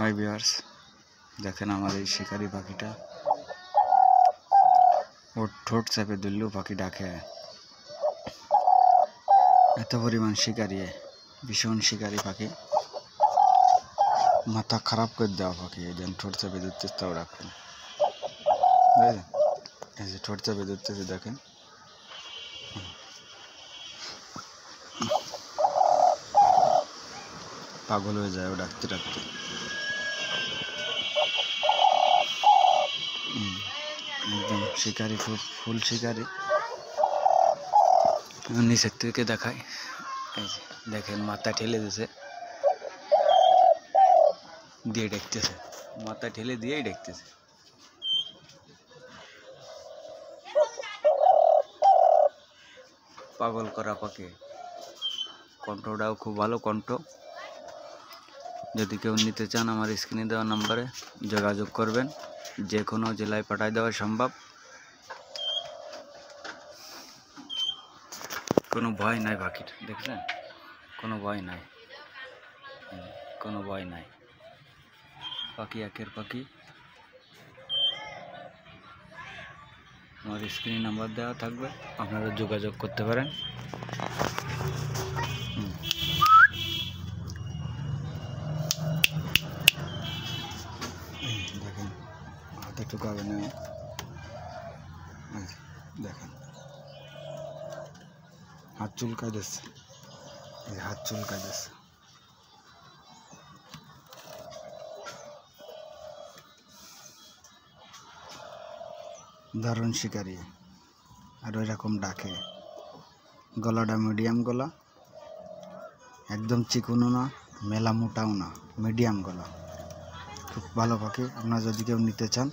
Hi viewers, দেখেন আমার এই শিকারি পাখিটা। ওর ঠোঁট চেপে ধরলেও পাখি ডাকে। এত পরিমাণ শিকারি, ভীষণ শিকারি পাখি, মাথা খারাপ করে দেওয়া পাখি। এই যেন ঠোঁট চেপে ধরতেছে, তাও রাখুন। এই যে ঠোঁট চেপে ধরতেছে, দেখেন। পাগল হয়ে যায় ও ডাকতে ডাকতে। একদম শিকারি, ফুল শিকারি। নিচের থেকে দেখায়, এই যে দেখেন মাথা ঠেলে দিয়েছে, দিয়ে দেখতেছে, মাথা ঠেলে দিয়েই দেখতেছে। পাগল করা পাখি। কণ্ঠটাও খুব ভালো কণ্ঠ। যদি কেউ নিতে চান আমার স্ক্রিনে দেওয়া নাম্বারে যোগাযোগ করবেন। যে কোনো জেলায় পাঠিয়ে দেওয়া সম্ভব। কোনো ভয় নাই পাখির, দেখছেন? কোনো ভয় নাই, কোনো ভয় নাই। পাখি একের পাখি। আমার স্ক্রিনে নাম্বার দেওয়া থাকবে, আপনারা যোগাযোগ করতে পারেন। দেখেন হাতে ঠুকাবে না, দেখেন হাত চুলকায় দিচ্ছে, হাত চুলকায় দিচ্ছে। দারুণ শিকারি, আর ওই রকম ডাকে। গলাটা মিডিয়াম গলা, একদম চিকুনও না, মেলা মোটাও না, মিডিয়াম গলা। খুব ভালো পাখি। আপনারা যদি কেউ নিতে চান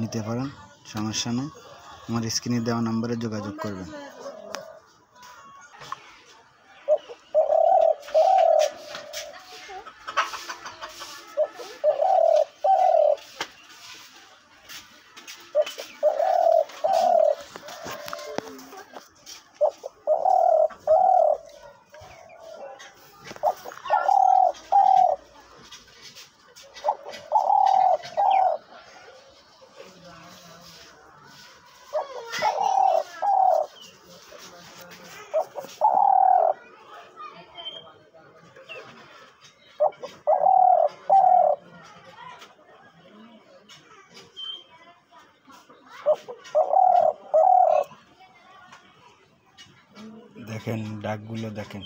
নিতে পারেন, সমস্যা নেই। আমার স্ক্রিনে দেওয়া নাম্বারে যোগাযোগ করবেন। দেখেন ডাকগুলো, দেখেন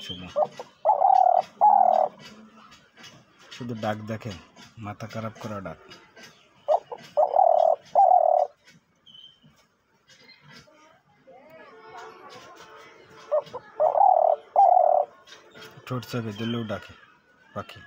শুধু ডাক দেখেন, মাথা খারাপ করা ডাক। ঠোঁট চেপে দিলেও ডাকে পাখি।